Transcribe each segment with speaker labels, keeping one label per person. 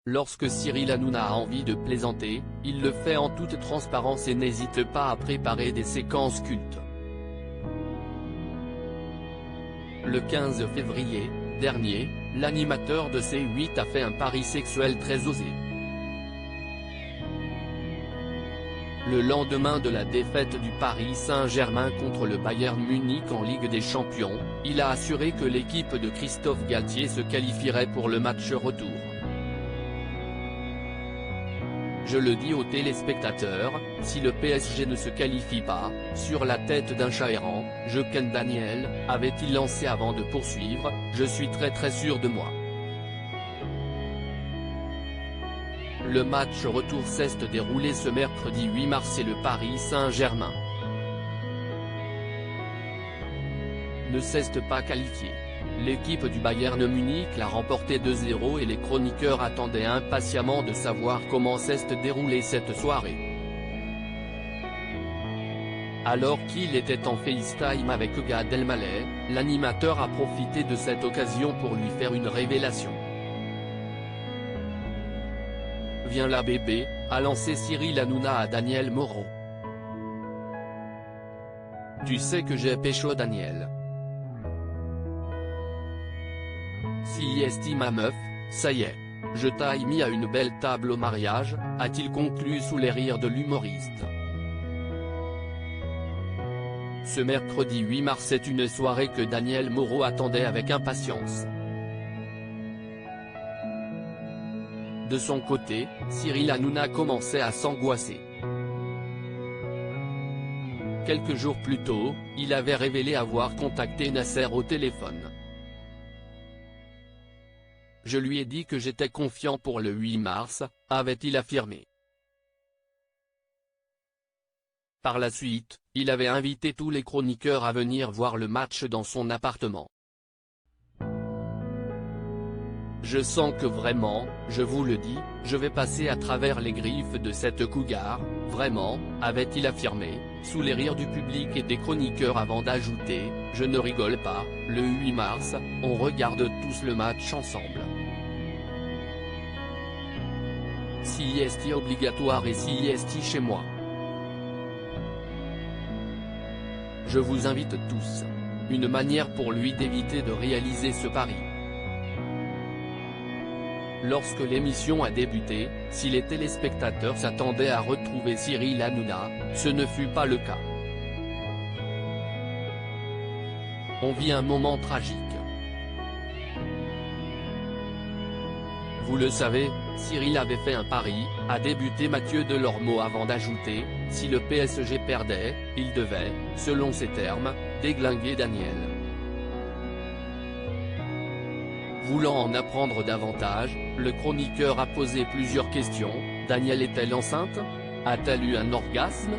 Speaker 1: Lorsque Cyril Hanouna a envie de plaisanter, il le fait en toute transparence et n'hésite pas à préparer des séquences cultes. Le 15 février dernier, l'animateur de C8 a fait un pari sexuel très osé. Le lendemain de la défaite du Paris Saint-Germain contre le Bayern Munich en Ligue des Champions, il a assuré que l'équipe de Christophe Galtier se qualifierait pour le match retour. Je le dis aux téléspectateurs, si le PSG ne se qualifie pas, sur la tête d'un chat errant, je ken Daniel, avait-il lancé avant de poursuivre, je suis très sûr de moi. Le match retour s'est déroulé ce mercredi 8 mars et le Paris Saint-Germain ne s'est pas qualifié. L'équipe du Bayern Munich l'a remporté 2-0 et les chroniqueurs attendaient impatiemment de savoir comment s'est déroulée cette soirée. Alors qu'il était en FaceTime avec Gad Elmaleh, l'animateur a profité de cette occasion pour lui faire une révélation. Viens là bébé, a lancé Cyril Hanouna à Daniel Moreau. Tu sais que j'ai pécho Daniel. Si est ma meuf, ça y est. Je t'ai mis à une belle table au mariage, a-t-il conclu sous les rires de l'humoriste. Ce mercredi 8 mars est une soirée que Daniel Moreau attendait avec impatience. De son côté, Cyril Hanouna commençait à s'angoisser. Quelques jours plus tôt, il avait révélé avoir contacté Nasser au téléphone. Je lui ai dit que j'étais confiant pour le 8 mars, avait-il affirmé. Par la suite, il avait invité tous les chroniqueurs à venir voir le match dans son appartement. Je sens que vraiment, je vous le dis, je vais passer à travers les griffes de cette cougar, vraiment, avait-il affirmé, sous les rires du public et des chroniqueurs avant d'ajouter, je ne rigole pas, le 8 mars, on regarde tous le match ensemble. Si est obligatoire et si est chez moi. Je vous invite tous. Une manière pour lui d'éviter de réaliser ce pari. Lorsque l'émission a débuté, si les téléspectateurs s'attendaient à retrouver Cyril Hanouna, ce ne fut pas le cas. On vit un moment tragique. Vous le savez, Cyril avait fait un pari, a débuté Mathieu Delormeau avant d'ajouter, si le PSG perdait, il devait, selon ses termes, déglinguer Daniel. Voulant en apprendre davantage, le chroniqueur a posé plusieurs questions. Daniel est-elle enceinte? A-t-elle eu un orgasme?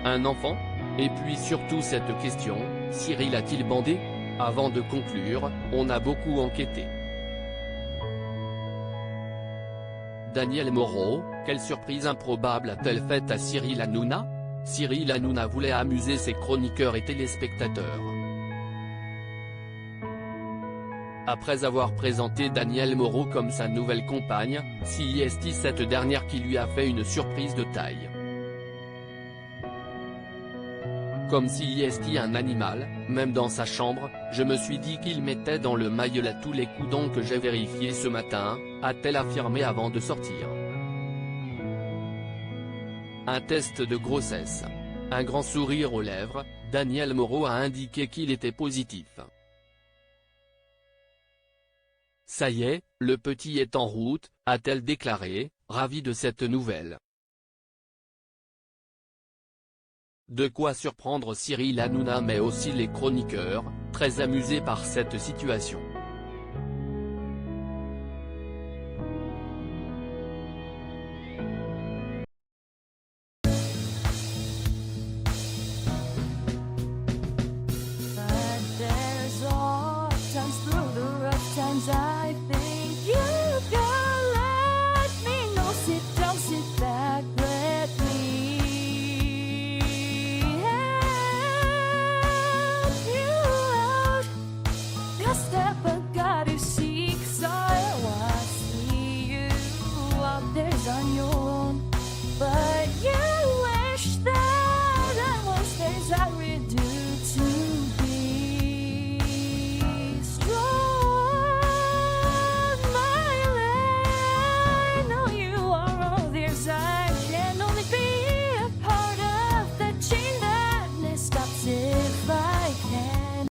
Speaker 1: Un enfant? Et puis surtout cette question, Cyril a-t-il bandé? Avant de conclure, on a beaucoup enquêté. Daniel Moreau, quelle surprise improbable a-t-elle faite à Cyril Hanouna? Cyril Hanouna voulait amuser ses chroniqueurs et téléspectateurs. Après avoir présenté Daniel Moreau comme sa nouvelle compagne, c'est cette dernière qui lui a fait une surprise de taille. Comme c'est un animal, même dans sa chambre, je me suis dit qu'il mettait dans le mail à tous les coups donc j'ai vérifié ce matin, a-t-elle affirmé avant de sortir. Un test de grossesse. Un grand sourire aux lèvres, Daniel Moreau a indiqué qu'il était positif. Ça y est, le petit est en route, a-t-elle déclaré, ravie de cette nouvelle. De quoi surprendre Cyril Hanouna mais aussi les chroniqueurs, très amusés par cette situation.